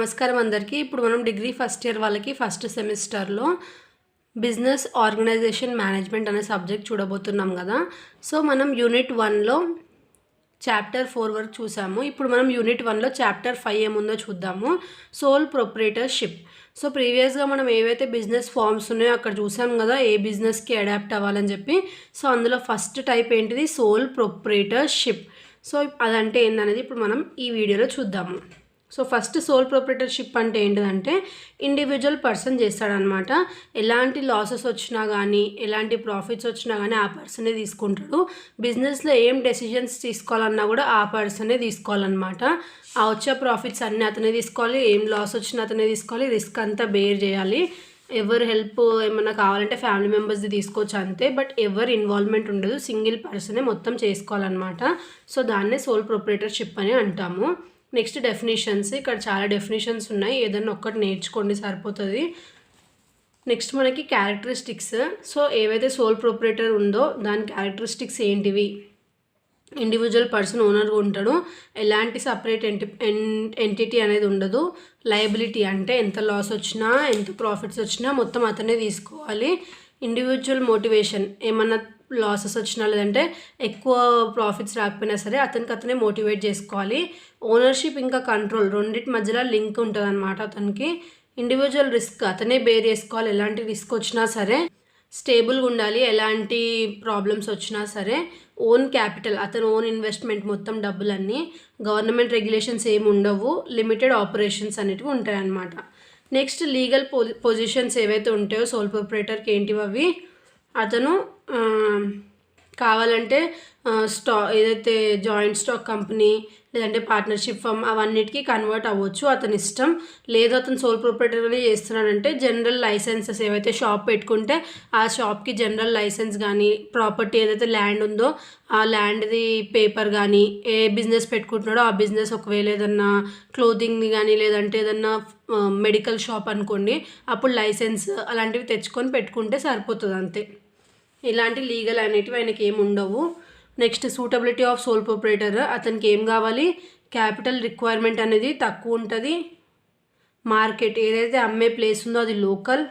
నమస్కారం అందరికీ. ఇప్పుడు మనం డిగ్రీ ఫస్ట్ ఇయర్ వాళ్ళకి ఫస్ట్ సెమిస్టర్లో బిజినెస్ ఆర్గనైజేషన్ మేనేజ్మెంట్ అనే సబ్జెక్ట్ చూడబోతున్నాం కదా. సో మనం యూనిట్ 1లో చాప్టర్ 4 వరకు చూసాము. ఇప్పుడు మనం యూనిట్ 1లో చాప్టర్ 5 ఏముందో చూద్దాము. Soul proprietorship. సో ప్రీవియస్గా మనం ఏవైతే బిజినెస్ ఫార్మ్స్ ఉన్నాయో అక్కడ చూసాం కదా, ఏ బిజినెస్కి అడాప్ట్ అవ్వాలని చెప్పి. సో అందులో ఫస్ట్ టైప్ ఏంటిది, సోల్ ప్రొప్రైటర్షిప్. సో అదంటే ఏందనేది ఇప్పుడు మనం ఈ వీడియోలో చూద్దాము. సో ఫస్ట్ సోల్ ప్రొప్రైటర్షిప్ అంటే ఏంటిదంటే ఇండివిజువల్ పర్సన్ చేస్తాడనమాట. ఎలాంటి లాసెస్ వచ్చినా కానీ ఎలాంటి ప్రాఫిట్స్ వచ్చినా కానీ ఆ పర్సనే తీసుకుంటాడు. బిజినెస్లో ఏం డెసిషన్స్ తీసుకోవాలన్నా కూడా ఆ పర్సనే తీసుకోవాలన్నమాట. ఆ వచ్చే ప్రాఫిట్స్ అన్నీ అతనే తీసుకోవాలి, ఏం లాస్ వచ్చినా అతనే తీసుకోవాలి, రిస్క్ అంతా బేర్ చేయాలి. ఎవరు హెల్ప్ ఏమన్నా కావాలంటే ఫ్యామిలీ మెంబర్స్ది తీసుకోవచ్చు అంతే, బట్ ఎవరు ఇన్వాల్వ్మెంట్ ఉండదు, సింగిల్ పర్సనే మొత్తం చేసుకోవాలన్నమాట. సో దాన్నే సోల్ ప్రొప్రైటర్షిప్ అని అంటాము. Next definitions. ఇక్కడ చాలా డెఫినేషన్స్ ఉన్నాయి, ఏదన్నా ఒక్కటి నేర్చుకోండి సరిపోతుంది. నెక్స్ట్ మనకి క్యారెక్టరిస్టిక్స్. సో ఏవైతే సోల్ ప్రొప్రైటర్ ఉందో దాని క్యారెక్టరిస్టిక్స్ ఏంటివి. ఇండివిజువల్ పర్సన్ ఓనర్గా ఉంటాడు, ఎలాంటి సపరేట్ ఎంటిటీ అనేది ఉండదు. లయబిలిటీ అంటే ఎంత లాస్ వచ్చినా ఎంత ప్రాఫిట్స్ వచ్చినా మొత్తం అతనే తీసుకోవాలి. ఇండివిజువల్ మోటివేషన్, ఏమన్నా లాసెస్ వచ్చినా లేదంటే ఎక్కువ ప్రాఫిట్స్ రాకపోయినా సరే అతనే మోటివేట్ చేసుకోవాలి. ఓనర్షిప్ ఇంకా కంట్రోల్ రెండింటి మధ్యలో లింక్ ఉంటుంది అనమాట అతనికి. ఇండివిజువల్ రిస్క్ అతనే బేర్ చేసుకోవాలి, ఎలాంటి రిస్క్ వచ్చినా సరే. స్టేబుల్గా ఉండాలి, ఎలాంటి ప్రాబ్లమ్స్ వచ్చినా సరే. ఓన్ క్యాపిటల్, అతను ఓన్ ఇన్వెస్ట్మెంట్ మొత్తం డబ్బులన్నీ. గవర్నమెంట్ రెగ్యులేషన్స్ ఏమి ఉండవు, లిమిటెడ్ ఆపరేషన్స్ అనేటివి ఉంటాయి అన్నమాట. నెక్స్ట్ లీగల్ పొజిషన్స్ ఏవైతే ఉంటాయో సోల్ ప్రొప్రైటర్కి ఏంటివి అవి. అతను కావాలంటే ఏదైతే జాయింట్ స్టాక్ కంపెనీ లేదంటే పార్ట్నర్షిప్ ఫర్మ్ అవన్నిటికీ కన్వర్ట్ అవ్వచ్చు, అతని ఇష్టం. లేదు అతను సోల్ ప్రొప్రైటర్గానే చేస్తున్నాడంటే జనరల్ లైసెన్సెస్ ఏవైతే షాప్ పెట్టుకుంటే ఆ షాప్కి జనరల్ లైసెన్స్ కానీ, ప్రాపర్టీ ఏదైతే ల్యాండ్ ఉందో ఆ ల్యాండ్ది పేపర్ కానీ, ఏ బిజినెస్ పెట్టుకుంటున్నాడో ఆ బిజినెస్, ఒకవేళ ఏదన్నా క్లోతింగ్ది కానీ లేదంటే ఏదన్నా మెడికల్ షాప్ అనుకోండి, అప్పుడు లైసెన్స్ అలాంటివి తెచ్చుకొని పెట్టుకుంటే సరిపోతుంది అంతే. ఇలాంటి లీగల్ అనేటివి ఆయనకి ఏమి ఉండవు. Next suitability of sole proprietor. అతనికి ఏం కావాలి, క్యాపిటల్ రిక్వైర్మెంట్ అనేది తక్కువ ఉంటుంది. మార్కెట్ ఏదైతే అమ్మే ప్లేస్ ఉందో అది local.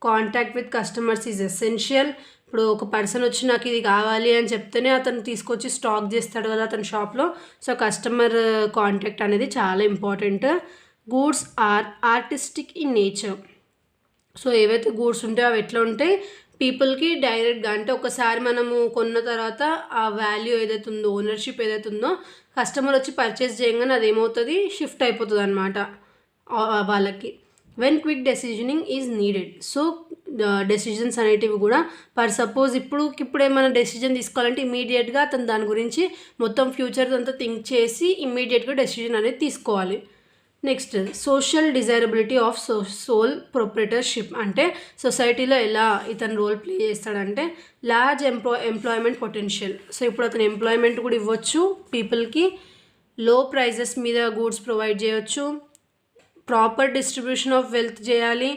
Contact with customers is essential. ఇప్పుడు ఒక పర్సన్ వచ్చి నాకు ఇది కావాలి అని చెప్తేనే అతను తీసుకొచ్చి స్టాక్ చేస్తాడు కదా అతని షాప్లో. సో కస్టమర్ కాంటాక్ట్ అనేది చాలా important. Goods are artistic in nature. So ఏవైతే గూడ్స్ ఉంటాయో అవి ఎట్లా ఉంటాయి, పీపుల్కి డైరెక్ట్గా అంటే ఒకసారి మనము కొన్న తర్వాత ఆ వాల్యూ ఏదైతే ఉందో, ఓనర్షిప్ ఏదైతే ఉందో, కస్టమర్ వచ్చి పర్చేస్ చేయగానే అదేమవుతుంది, షిఫ్ట్ అయిపోతుంది అనమాట వాళ్ళకి. When quick decisioning is needed. So decisions అనేటివి కూడా సపోజ్ ఇప్పుడు ఏమైనా డెసిజన్ తీసుకోవాలంటే ఇమీడియట్గా అతను దాని గురించి మొత్తం ఫ్యూచర్ అంతా థింక్ చేసి ఇమీడియట్గా డెసిజన్ అనేది తీసుకోవాలి. Next social desirability of sole proprietorship. అంటే సొసైటీలో ఎలా ఇతను రోల్ ప్లే చేస్తాడంటే లార్జ్ ఎంప్లాయ్మెంట్ పొటెన్షియల్. సో ఇప్పుడు అతను ఎంప్లాయ్మెంట్ కూడా ఇవ్వచ్చు పీపుల్కి. లో ప్రైజెస్ మీద గూడ్స్ ప్రొవైడ్ చేయవచ్చు. ప్రాపర్ డిస్ట్రిబ్యూషన్ ఆఫ్ వెల్త్ చేయాలి.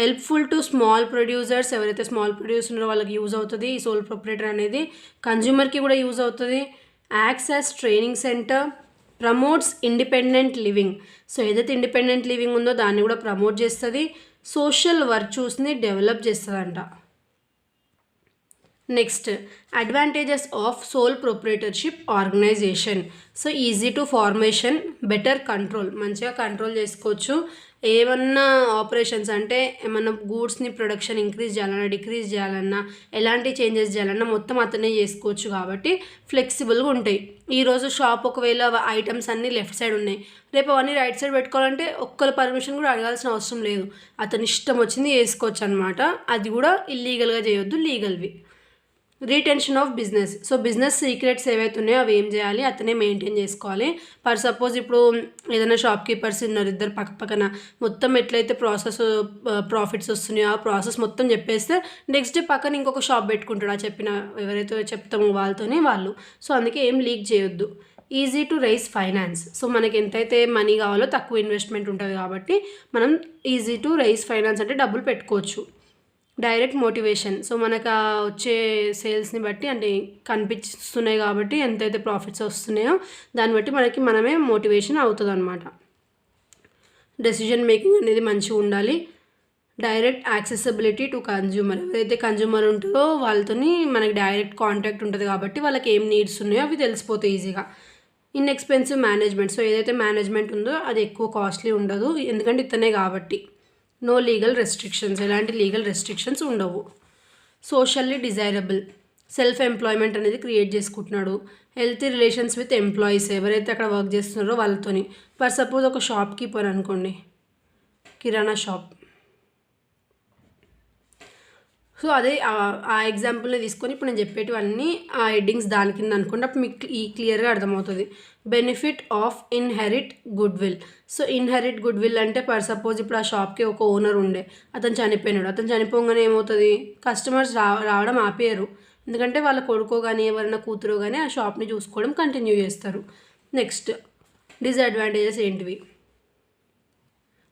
హెల్ప్ఫుల్ టు స్మాల్ ప్రొడ్యూసర్స్, ఎవరైతే స్మాల్ ప్రొడ్యూసర్ ఉన్నారో వాళ్ళకి యూజ్ అవుతుంది ఈ సోల్ ప్రొప్రైటర్ అనేది. కన్జ్యూమర్కి కూడా యూజ్ అవుతుంది. Acts as training centre. Promotes independent living. So ఏదైతే ఇండిపెండెంట్ లివింగ్ ఉందో దాన్ని కూడా ప్రమోట్ చేస్తుంది. సోషల్ వర్చ్యూస్ని డెవలప్ చేస్తుందంట. Next advantages of sole proprietorship organisation. So easy to formation, better control, మంచిగా కంట్రోల్ చేసుకోవచ్చు. ఏమన్నా ఆపరేషన్స్ అంటే ఏమన్నా గూడ్స్ని ప్రొడక్షన్ ఇంక్రీజ్ చేయాలన్నా డిక్రీజ్ చేయాలన్నా ఎలాంటి చేంజెస్ చేయాలన్నా మొత్తం అతనే చేసుకోవచ్చు కాబట్టి ఫ్లెక్సిబుల్గా ఉంటాయి. ఈరోజు షాప్ ఒకవేళ ఐటమ్స్ అన్నీ లెఫ్ట్ సైడ్ ఉన్నాయి, రేపు అవన్నీ రైట్ సైడ్ పెట్టుకోవాలంటే ఒక్కరి పర్మిషన్ కూడా అడగాల్సిన అవసరం లేదు, అతని ఇష్టం వచ్చింది చేసుకోవచ్చు అనమాట. అది కూడా ఇల్లీగల్గా చేయొద్దు, లీగల్వి. Retention of business. So business secrets ఏవైతే ఉన్నాయో అవి ఏం చేయాలి, అతనే మెయింటైన్ చేసుకోవాలి. సపోజ్ ఇప్పుడు ఏదైనా షాప్ కీపర్స్ ఉన్నారు, ఇద్దరు పక్కన మొత్తం ఎట్లయితే ప్రాఫిట్స్ వస్తున్నాయో ఆ ప్రాసెస్ మొత్తం చెప్పేస్తే నెక్స్ట్ డే పక్కన ఇంకొక షాప్ పెట్టుకుంటాడు, ఆ చెప్పిన ఎవరైతే చెప్తామో వాళ్ళతోనే వాళ్ళు. సో అందుకే ఏం లీక్ చేయొద్దు. Easy to raise finance. So మనకి ఎంతైతే మనీ కావాలో తక్కువ ఇన్వెస్ట్మెంట్ ఉంటుంది కాబట్టి మనం ఈజీ టు రైజ్ ఫైనాన్స్ అంటే డబ్బులు పెట్టుకోవచ్చు. Direct motivation. సో మనకు వచ్చే సేల్స్ని బట్టి అంటే కనిపిస్తున్నాయి కాబట్టి ఎంతైతే ప్రాఫిట్స్ వస్తున్నాయో దాన్ని బట్టి మనమే మోటివేషన్ అవుతుంది అనమాట. డెసిషన్ మేకింగ్ అనేది మంచిగా ఉండాలి. డైరెక్ట్ యాక్సెసిబిలిటీ టు కన్జ్యూమర్, ఎవరైతే కన్జ్యూమర్ ఉంటారో వాళ్ళతోని మనకి డైరెక్ట్ కాంటాక్ట్ ఉంటుంది కాబట్టి వాళ్ళకి ఏం నీడ్స్ ఉన్నాయో అవి తెలిసిపోతాయి ఈజీగా. ఇన్ఎక్స్పెన్సివ్ మేనేజ్మెంట్, సో ఏదైతే మేనేజ్మెంట్ ఉందో అది ఎక్కువ కాస్ట్లీ ఉండదు, ఎందుకంటే ఇతనే కాబట్టి. నో లీగల్ రెస్ట్రిక్షన్స్, ఎలాంటి లీగల్ రెస్ట్రిక్షన్స్ ఉండవు. సోషల్లీ డిజైరబుల్, సెల్ఫ్ ఎంప్లాయ్మెంట్ అనేది క్రియేట్ చేసుకుంటున్నాడు. హెల్తీ రిలేషన్స్ విత్ ఎంప్లాయీస్, ఎవరైతే అక్కడ వర్క్ చేస్తున్నారో వాళ్ళతోని. ఫర్ సపోజ్ ఒక షాప్ కీపర్ అనుకోండి, కిరాణా షాప్. సో అదే ఆ ఎగ్జాంపుల్ని తీసుకొని ఇప్పుడు నేను చెప్పేటివన్నీ ఆ హెడ్డింగ్స్ దాని కింద అనుకోండి, అప్పుడు మీకు క్లియర్గా అర్థమవుతుంది. Benefit of inherit good will. So inherit good will అంటే ఫర్ సపోజ్ ఇప్పుడు ఆ షాప్కి ఒక ఓనర్ ఉండే, అతను చనిపోయినాడు. అతను చనిపోగానే ఏమవుతుంది, కస్టమర్స్ రావడం ఆపేయరు, ఎందుకంటే వాళ్ళ కొడుకో కానీ ఎవరైనా కూతురో కానీ ఆ షాప్ని చూసుకోవడం కంటిన్యూ చేస్తారు. నెక్స్ట్ డిసడ్వాంటేజెస్ ఏంటివి,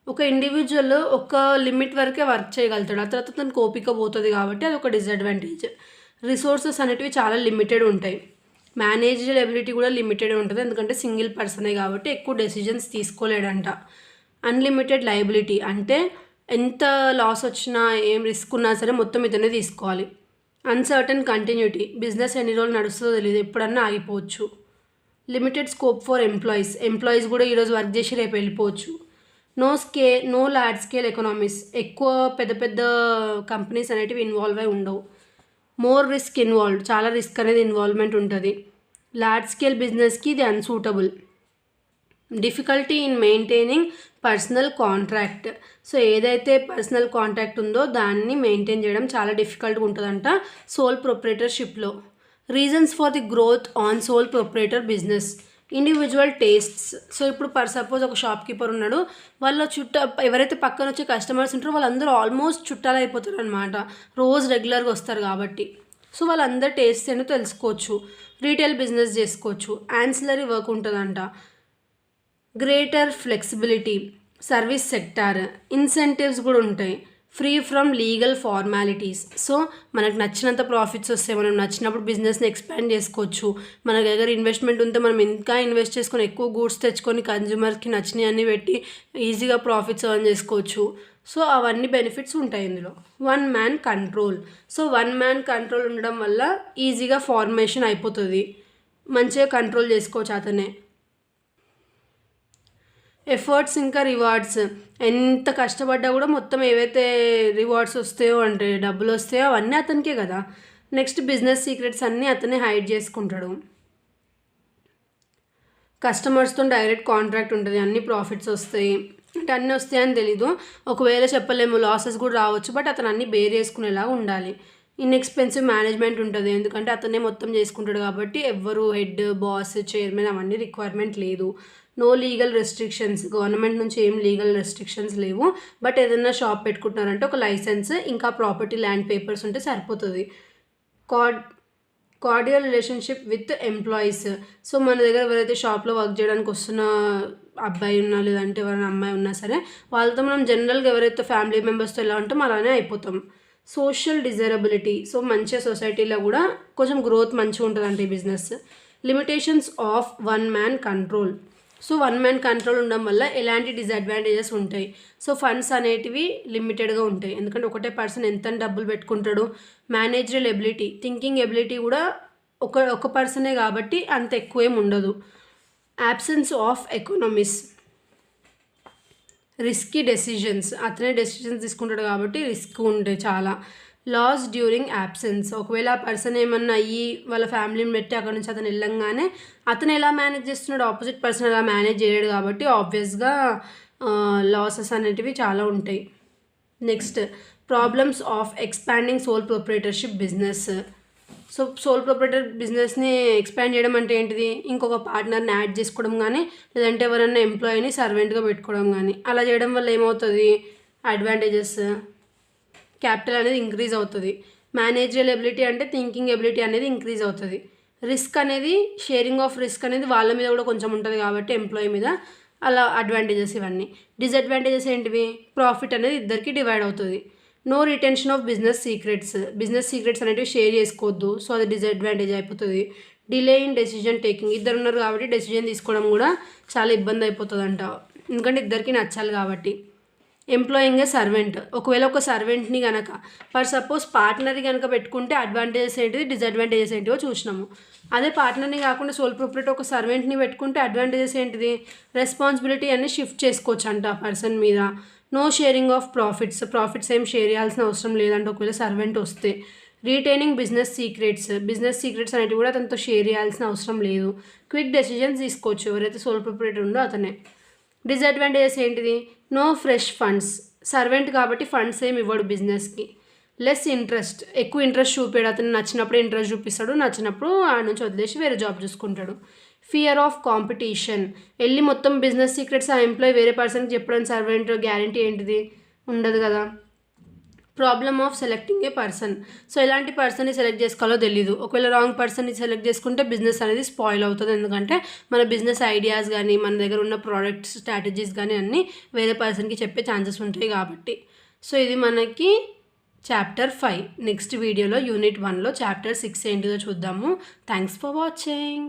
ఒక ఇండివిజువల్ ఒక లిమిట్ వరకే వర్క్ చేయగలుగుతాడు, ఆ తర్వాత తనకు ఓపిక పోతుంది కాబట్టి అది ఒక డిసడ్వాంటేజ్. రిసోర్సెస్ అనేటివి చాలా లిమిటెడ్ ఉంటాయి. మేనేజర్ ఎబిలిటీ కూడా లిమిటెడ్ ఉంటుంది, ఎందుకంటే సింగిల్ పర్సనే కాబట్టి ఎక్కువ డెసిజన్స్ తీసుకోలేడంట. అన్లిమిటెడ్ లయబిలిటీ అంటే ఎంత లాస్ వచ్చినా ఏం రిస్క్ ఉన్నా సరే మొత్తం ఇతనే తీసుకోవాలి. అన్సర్టన్ కంటిన్యూటీ, బిజినెస్ ఎన్ని రోజులు నడుస్తుందో తెలియదు, ఎప్పుడన్నా ఆగిపోవచ్చు. లిమిటెడ్ స్కోప్ ఫర్ ఎంప్లాయీస్ కూడా ఈరోజు వర్క్ చేసి రేపు వెళ్ళిపోవచ్చు. నో లార్జ్ స్కేల్ ఎకనామీస్, ఎక్కువ పెద్ద పెద్ద కంపెనీస్ అనేటివి ఇన్వాల్వ్ అయి ఉండవు. మోర్ రిస్క్ ఇన్వాల్వ్డ్, చాలా రిస్క్ అనేది ఇన్వాల్వ్మెంట్ ఉంటుంది. లార్జ్ స్కేల్ బిజినెస్కి ఇది unsuitable. Difficulty in maintaining personal contract, so ఏదైతే పర్సనల్ కాంట్రాక్ట్ ఉందో దాన్ని మెయింటైన్ చేయడం చాలా డిఫికల్ట్గా ఉంటుందంట సోల్ ప్రొప్రైటర్షిప్లో. Reasons for the growth on sole proprietor business, individual tastes. So ఇప్పుడు ఫర్ సపోజ్ ఒక షాప్ కీపర్ ఉన్నాడు, వాళ్ళ ఎవరైతే పక్కన వచ్చే కస్టమర్స్ ఉంటారో వాళ్ళందరూ ఆల్మోస్ట్ చుట్టాలు అయిపోతారు అనమాట, రోజు రెగ్యులర్గా వస్తారు కాబట్టి. సో వాళ్ళందరూ టేస్ట్ ఏంటో తెలుసుకోవచ్చు. రీటైల్ బిజినెస్ చేసుకోవచ్చు. యాన్సిలరీ వర్క్ ఉంటుందంట. Greater flexibility, service sector, incentives కూడా ఉంటాయి. Free from legal formalities, so మనకు నచ్చినంత ప్రాఫిట్స్ వస్తాయి, మనం నచ్చినప్పుడు బిజినెస్ని ఎక్స్పాండ్ చేసుకోవచ్చు. మన దగ్గర ఇన్వెస్ట్మెంట్ ఉంటే మనం ఇంకా ఇన్వెస్ట్ చేసుకొని ఎక్కువ గూడ్స్ తెచ్చుకొని కన్జ్యూమర్కి నచ్చినవి అన్నీ పెట్టి ఈజీగా ప్రాఫిట్స్ ఎర్న్ చేసుకోవచ్చు. సో అవన్నీ బెనిఫిట్స్ ఉంటాయి ఇందులో. One man control, so one man control ఉండడం వల్ల ఈజీగా ఫార్మేషన్ అయిపోతుంది, మంచిగా కంట్రోల్ చేసుకోవచ్చు అతనే. ఎఫర్ట్స్ ఇంకా రివార్డ్స్, ఎంత కష్టపడ్డా కూడా మొత్తం ఏవైతే రివార్డ్స్ వస్తాయో అంటే డబ్బులు వస్తాయో అవన్నీ అతనికే కదా. నెక్స్ట్ బిజినెస్ సీక్రెట్స్ అన్నీ అతనే హైడ్ చేసుకుంటాడు. కస్టమర్స్తో డైరెక్ట్ కాంట్రాక్ట్ ఉంటుంది, అన్ని ప్రాఫిట్స్ వస్తాయి అంటే అన్నీ వస్తాయని తెలీదు, ఒకవేళ చెప్పలేము, లాసెస్ కూడా రావచ్చు, బట్ అతను అన్నీ బేర్ చేసుకునేలాగా ఉండాలి. ఇన్ఎక్స్పెన్సివ్ మేనేజ్మెంట్ ఉంటుంది, ఎందుకంటే అతనే మొత్తం చేసుకుంటాడు కాబట్టి ఎవ్వరు హెడ్, బాస్, చైర్మన్ అవన్నీ రిక్వైర్మెంట్ లేదు. నో లీగల్ రెస్ట్రిక్షన్స్, గవర్నమెంట్ నుంచి ఏం లీగల్ రెస్ట్రిక్షన్స్ లేవు, బట్ ఏదైనా షాప్ పెట్టుకుంటున్నారంటే ఒక లైసెన్స్ ఇంకా ప్రాపర్టీ ల్యాండ్ పేపర్స్ ఉంటే సరిపోతుంది. Cordial relationship with employees, so మన దగ్గర ఎవరైతే షాప్లో వర్క్ చేయడానికి వస్తున్న అబ్బాయి ఉన్నా లేదంటే ఎవరైనా అమ్మాయి ఉన్నా సరే వాళ్ళతో మనం జనరల్గా ఎవరైతే ఫ్యామిలీ మెంబర్స్తో ఎలా ఉంటామో అలానే అయిపోతాం. సోషల్ డిజైరబిలిటీ, సో మంచిగా సొసైటీలో కూడా కొంచెం గ్రోత్ మంచిగా ఉంటుందంటే ఈ business. Limitations of one man control, so one man control ఉండడం వల్ల ఎలాంటి డిసడ్వాంటేజెస్ ఉంటాయి. సో ఫండ్స్ అనేటివి లిమిటెడ్గా ఉంటాయి, ఎందుకంటే ఒకటే పర్సన్ ఎంత డబ్బులు పెట్టుకుంటాడు. మేనేజరల్ ఎబిలిటీ, థింకింగ్ ఎబిలిటీ కూడా ఒక పర్సనే కాబట్టి అంత ఎక్కువేం ఉండదు. యాబ్సెన్స్ ఆఫ్ ఎకనామిస్, రిస్కీ డెసిషన్స్, అతనే డెసిషన్స్ తీసుకుంటాడు కాబట్టి రిస్క్ ఉంటాయి చాలా. లాస్ డ్యూరింగ్ యాబ్సెన్స్, ఒకవేళ ఆ పర్సన్ ఏమన్నా అయ్యి వాళ్ళ ఫ్యామిలీని పెట్టి అక్కడ నుంచి అతను వెళ్ళంగానే అతను ఎలా మేనేజ్ చేస్తున్నాడు, ఆపోజిట్ పర్సన్ ఎలా మేనేజ్ చేయలేడు కాబట్టి ఆబ్వియస్గా లాసెస్ అనేటివి చాలా ఉంటాయి. Next problems of expanding sole proprietorship business, so sole proprietor బిజినెస్ని ఎక్స్పాండ్ చేయడం అంటే ఏంటిది, ఇంకొక పార్ట్నర్ని యాడ్ చేసుకోవడం కానీ లేదంటే ఎవరైనా ఎంప్లాయీని సర్వెంట్గా పెట్టుకోవడం కానీ, అలా చేయడం వల్ల ఏమవుతుంది, అడ్వాంటేజెస్, క్యాపిటల్ అనేది ఇంక్రీజ్ అవుతుంది. మేనేజరల్ ఎబిలిటీ అంటే థింకింగ్ ఎబిలిటీ అనేది ఇంక్రీజ్ అవుతుంది. రిస్క్ అనేది షేరింగ్ ఆఫ్ రిస్క్ అనేది వాళ్ళ మీద కూడా కొంచెం ఉంటుంది కాబట్టి ఎంప్లాయీ మీద, అలా అడ్వాంటేజెస్ ఇవన్నీ. డిసడ్వాంటేజెస్ ఏంటివి, ప్రాఫిట్ అనేది ఇద్దరికి డివైడ్ అవుతుంది. No retention of business secrets అనేటివి షేర్ చేసుకోవద్దు, సో అది డిసడ్వాంటేజ్ అయిపోతుంది. డిలే ఇన్ డెసిజన్ టేకింగ్, ఇద్దరు ఉన్నారు కాబట్టి డెసిజన్ తీసుకోవడం కూడా చాలా ఇబ్బంది అయిపోతుందంట. ఎందుకంటే ఇద్దరికి నచ్చాలి కాబట్టి. ఎంప్లాయింగ్ ఏ సర్వెంట్, ఒకవేళ ఒక సర్వెంట్ని కనుక ఫర్ సపోజ్ పార్ట్నర్ని కనుక పెట్టుకుంటే అడ్వాంటేజెస్ ఏంటిది, డిసడ్వాంటేజెస్ ఏంటివో చూసినాము. అదే పార్ట్నర్ని కాకుండా సోల్ ప్రొప్రైటర్ ఒక సర్వెంట్ని పెట్టుకుంటే అడ్వాంటేజెస్ ఏంటిది, రెస్పాన్సిబిలిటీ అన్ని షిఫ్ట్ చేసుకోవచ్చు అంట ఆ పర్సన్ మీద. నో షేరింగ్ ఆఫ్ ప్రాఫిట్స్ ఏం షేర్ చేయాల్సిన అవసరం లేదంటే ఒకవేళ సర్వెంట్ వస్తే. రీటైనింగ్ బిజినెస్ సీక్రెట్స్ అనేవి కూడా అతనితో షేర్ చేయాల్సిన అవసరం లేదు. క్విక్ డెసిజన్స్ తీసుకోవచ్చు ఎవరైతే సోల్ ప్రొప్రైటర్ ఉందో అతనే. డిసడ్వాంటేజెస్ ఏంటిది, నో ఫ్రెష్ ఫండ్స్, సర్వెంట్ కాబట్టి ఫండ్స్ ఏమి ఇవ్వడు బిజినెస్కి. లెస్ ఇంట్రెస్ట్, ఎక్కువ ఇంట్రెస్ట్ చూపాడు, అతను నచ్చినప్పుడు ఇంట్రెస్ట్ చూపిస్తాడు, నచ్చినప్పుడు ఆ నుంచి వదిలేసి వేరే జాబ్ చూసుకుంటాడు. ఫియర్ ఆఫ్ కాంపిటీషన్, వెళ్ళి మొత్తం బిజినెస్ సీక్రెట్స్ ఆ ఎంప్లాయీ వేరే పర్సన్కి చెప్పడం సర్వెంట్ గ్యారంటీ ఏంటిది, ఉండదు కదా. Problem of selecting A person, so ఎలాంటి పర్సన్ని సెలెక్ట్ చేసుకోవాలో తెలీదు. ఒకవేళ రాంగ్ పర్సన్ని సెలెక్ట్ చేసుకుంటే బిజినెస్ అనేది స్పాయిల్ అవుతుంది, ఎందుకంటే మన బిజినెస్ ఐడియాస్ కానీ మన దగ్గర ఉన్న ప్రోడక్ట్ స్ట్రాటజీస్ కానీ అన్నీ వేరే పర్సన్కి చెప్పే ఛాన్సెస్ ఉంటాయి కాబట్టి. సో ఇది మనకి చాప్టర్ 5. నెక్స్ట్ వీడియోలో యూనిట్ 1లో చాప్టర్ 6 ఏంటిదో చూద్దాము. Thanks for watching.